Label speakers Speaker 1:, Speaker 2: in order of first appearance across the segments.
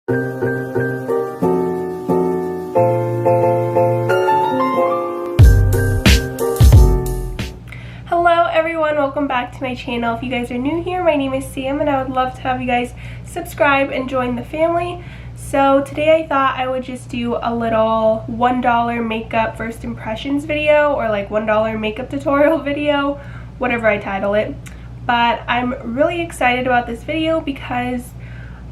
Speaker 1: Hello everyone, welcome back to my channel. If you guys are new here, my name is Sam and I would love to have you guys subscribe and join the family. So today I thought I would just do a little $1 makeup first impressions video, or like $1 makeup tutorial video, whatever I title it. But I'm really excited about this video because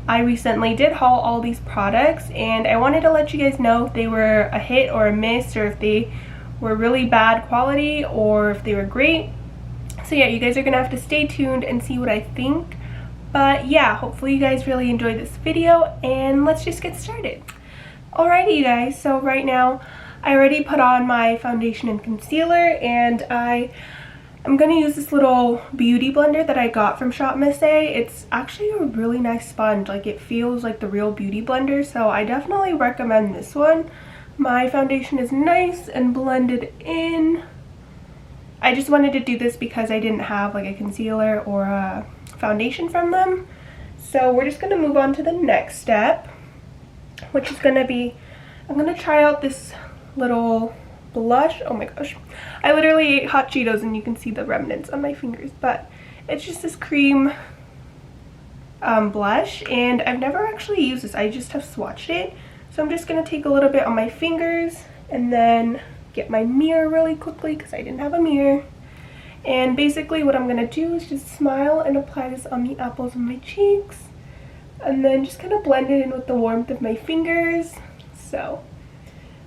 Speaker 1: I recently did haul all these products and I wanted to let you guys know if they were a hit or a miss, or if they were really bad quality or if they were great. So yeah, you guys are gonna have to stay tuned and see what I think. But yeah, hopefully you guys really enjoyed this video and let's just get started. Alrighty you guys, so right now I already put on my foundation and concealer, and I'm gonna use this little beauty blender that I got from Shop Miss A. It's actually a really nice sponge, like it feels like the real beauty blender, so I definitely recommend this one. My foundation is nice and blended in. I just wanted to do this because I didn't have like a concealer or a foundation from them. So we're just gonna move on to the next step, which is gonna be, I'm gonna try out this little blush. Oh my gosh, I literally ate hot Cheetos and you can see the remnants on my fingers, but it's just this cream blush, and I've never actually used this. I just have swatched it. So I'm just gonna take a little bit on my fingers and then get my mirror really quickly because I didn't have a mirror. And basically what I'm gonna do is just smile and apply this on the apples of my cheeks, and then just kind of blend it in with the warmth of my fingers. So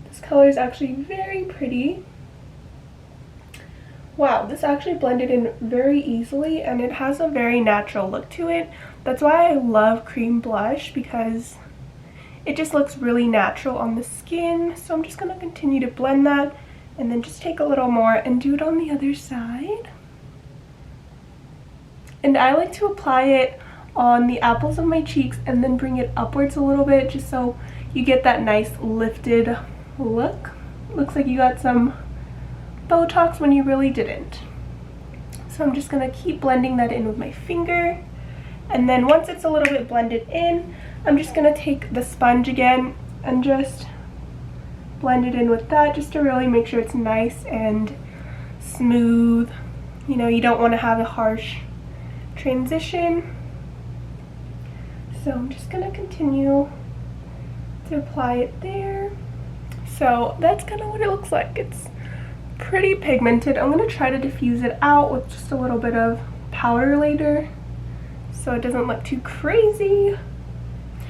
Speaker 1: this color is actually very pretty. Wow, this actually blended in very easily and it has a very natural look to it. That's why I love cream blush, because it just looks really natural on the skin. So I'm just gonna continue to blend that and then just take a little more and do it on the other side. And I like to apply it on the apples of my cheeks and then bring it upwards a little bit, just so you get that nice lifted look. Looks like you got some Botox when you really didn't. So I'm just gonna keep blending that in with my finger. And then once it's a little bit blended in, I'm just gonna take the sponge again and just blend it in with that, just to really make sure it's nice and smooth. You know, you don't want to have a harsh transition. So I'm just gonna continue to apply it there. So that's kind of what it looks like. It's pretty pigmented. I'm gonna try to diffuse it out with just a little bit of powder later so it doesn't look too crazy.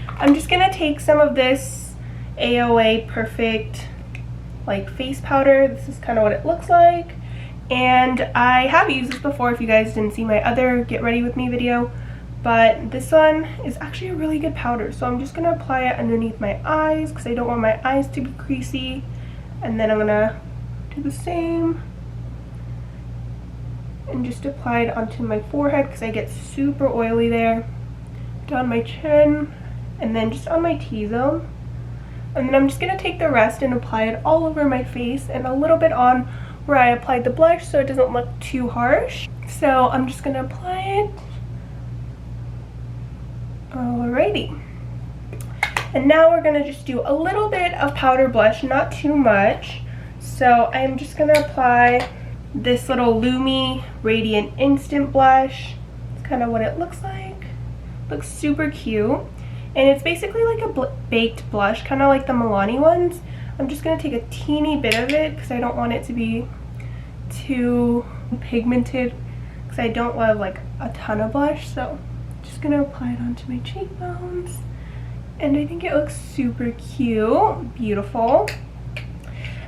Speaker 1: I'm just gonna take some of this AOA Perfect like face powder. This is kind of what it looks like, and I have used this before if you guys didn't see my other get ready with me video, but this one is actually a really good powder. So I'm just gonna apply it underneath my eyes because I don't want my eyes to be creasy, and then I'm gonna do the same and just apply it onto my forehead because I get super oily there, down my chin, and then just on my T-zone. And then I'm just gonna take the rest and apply it all over my face and a little bit on where I applied the blush so it doesn't look too harsh. So I'm just gonna apply it. Alrighty. And now we're gonna just do a little bit of powder blush, not too much. So I'm just gonna apply this little Lumi Radiant Instant Blush. It's kind of what it looks like. Looks super cute. And it's basically like a baked blush, kind of like the Milani ones. I'm just going to take a teeny bit of it because I don't want it to be too pigmented, because I don't love like a ton of blush. So I'm just going to apply it onto my cheekbones. And I think it looks super cute. Beautiful.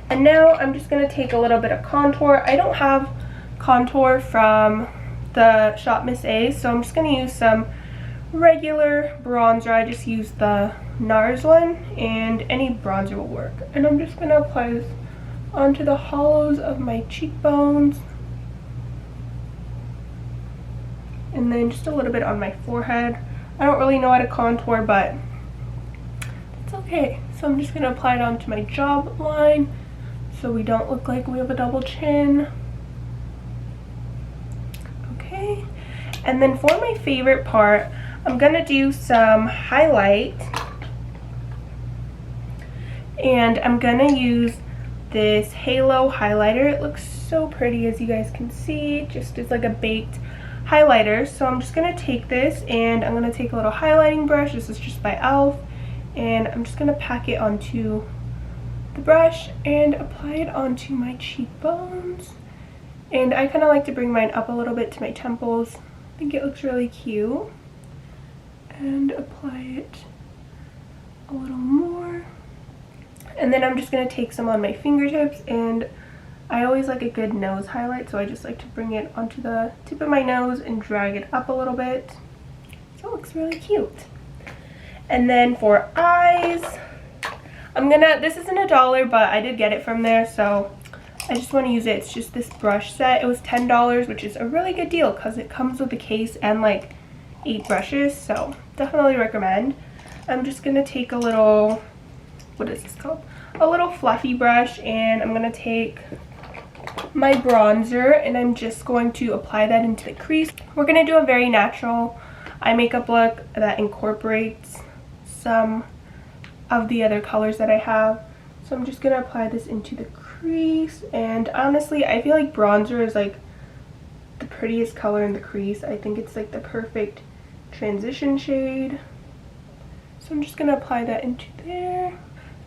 Speaker 1: And now I'm just going to take a little bit of contour. I don't have contour from the Shop Miss A, so I'm just going to use some regular bronzer. I just used the NARS one, and any bronzer will work. And I'm just going to apply this onto the hollows of my cheekbones, and then just a little bit on my forehead. I don't really know how to contour, but it's okay. So I'm just going to apply it onto my jawline so we don't look like we have a double chin. Okay, and then for my favorite part, I'm gonna do some highlight And I'm gonna use this halo highlighter. It looks so pretty, as you guys can see, just as like a baked highlighter. So I'm just gonna take this and I'm gonna take a little highlighting brush. This is just by e.l.f. and I'm just gonna pack it onto the brush and apply it onto my cheekbones. And I kind of like to bring mine up a little bit to my temples. I think it looks really cute. And apply it a little more. And then I'm just going to take some on my fingertips, and I always like a good nose highlight, so I just like to bring it onto the tip of my nose and drag it up a little bit. So it looks really cute. And then for eyes, this isn't $1, but I did get it from there, so I just want to use it. It's just this brush set. It was $10, which is a really good deal because it comes with a case and like 8 brushes, so definitely recommend. I'm just going to take a little, what is this called? A little fluffy brush, and I'm going to take my bronzer and I'm just going to apply that into the crease. We're going to do a very natural eye makeup look that incorporates some of the other colors that I have. So I'm just going to apply this into the crease, and honestly I feel like bronzer is like the prettiest color in the crease. I think it's like the perfect transition shade. So I'm just going to apply that into there.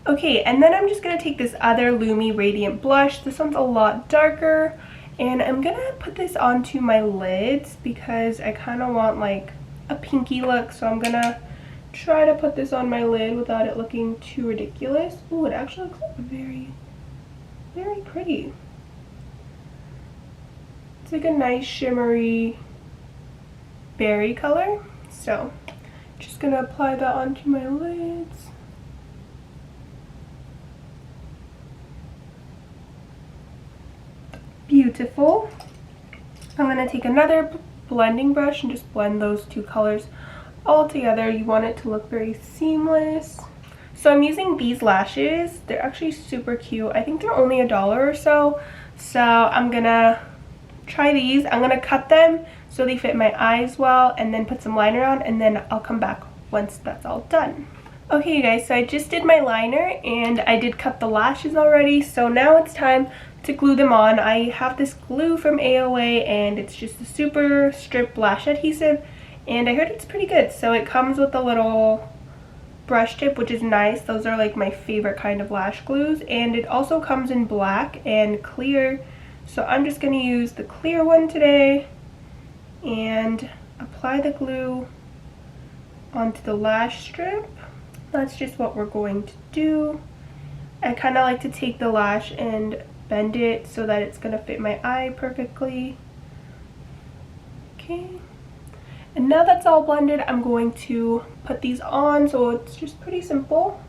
Speaker 1: Okay, and then I'm just going to take this other Lumi Radiant Blush. This one's a lot darker, and I'm going to put this onto my lids because I kind of want like a pinky look. So I'm going to try to put this on my lid without it looking too ridiculous. Ooh, it actually looks very, very pretty. It's like a nice shimmery berry color. So just gonna apply that onto my lids. Beautiful. I'm gonna take another blending brush and just blend those two colors all together. You want it to look very seamless. So I'm using these lashes. They're actually super cute. I think they're only $1 or so. So I'm gonna try these. I'm gonna cut them so they fit my eyes well, and then put some liner on, and then I'll come back once that's all done. Okay you guys, so I just did my liner and I did cut the lashes already, so now it's time to glue them on. I have this glue from AOA and it's just a super strip lash adhesive, and I heard it's pretty good. So it comes with a little brush tip, which is nice. Those are like my favorite kind of lash glues, and it also comes in black and clear. So I'm just going to use the clear one today and apply the glue onto the lash strip. That's just what we're going to do. I kind of like to take the lash and bend it so that it's going to fit my eye perfectly. Okay. And now that's all blended, I'm going to put these on, so it's just pretty simple.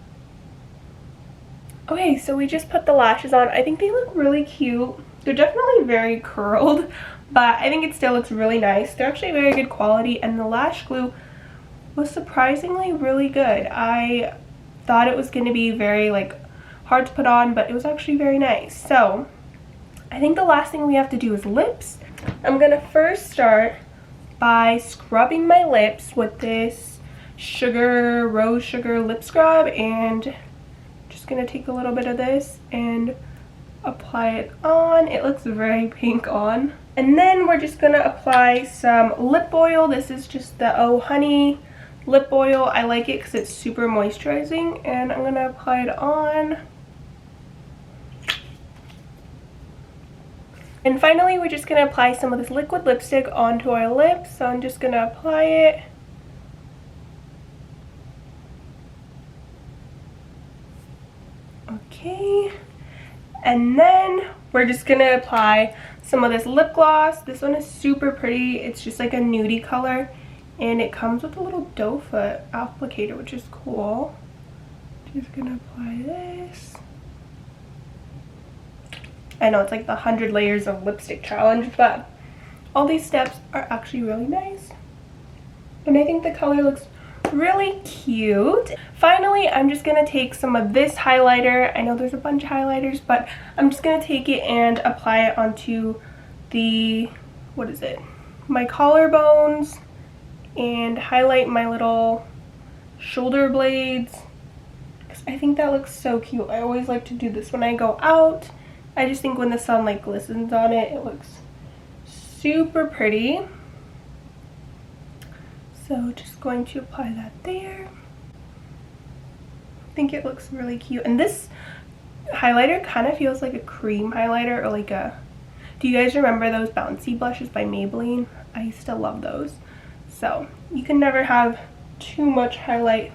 Speaker 1: Okay, so we just put the lashes on. I think they look really cute. They're definitely very curled, but I think it still looks really nice. They're actually very good quality, and the lash glue was surprisingly really good. I thought it was going to be very like hard to put on, but it was actually very nice. So I think the last thing we have to do is lips. I'm going to first start by scrubbing my lips with this rose sugar lip scrub, and just gonna take a little bit of this and apply it on. It looks very pink on. And then we're just gonna apply some lip oil. This is just the Oh Honey lip oil. I like it because it's super moisturizing, and I'm gonna apply it on. And finally, we're just going to apply some of this liquid lipstick onto our lips. So I'm just going to apply it. Okay. And then we're just going to apply some of this lip gloss. This one is super pretty. It's just like a nudie color. And it comes with a little doe foot applicator, which is cool. Just going to apply this. I know it's like the 100 layers of lipstick challenge, but all these steps are actually really nice. And I think the color looks really cute. Finally, I'm just going to take some of this highlighter. I know there's a bunch of highlighters, but I'm just going to take it and apply it onto the, what is it? My collarbones, and highlight my little shoulder blades. because I think that looks so cute. I always like to do this when I go out. I just think when the sun like glistens on it, it looks super pretty. So just going to apply that there. I think it looks really cute. And this highlighter kind of feels like a cream highlighter, or like a, do you guys remember those bouncy blushes by Maybelline? I used to love those. So you can never have too much highlight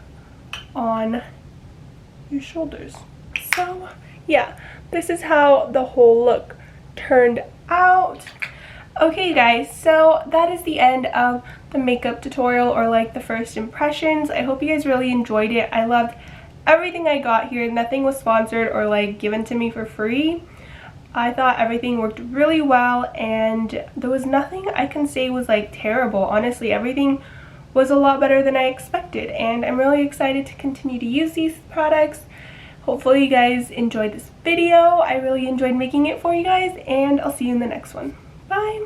Speaker 1: on your shoulders. So yeah, this is how the whole look turned out. Okay guys, so that is the end of the makeup tutorial, or like the first impressions. I hope you guys really enjoyed it. I loved everything I got here. Nothing was sponsored or like given to me for free. I thought everything worked really well, and there was nothing I can say was like terrible. Honestly, everything was a lot better than I expected, and I'm really excited to continue to use these products. Hopefully you guys enjoyed this video. I really enjoyed making it for you guys, and I'll see you in the next one. Bye!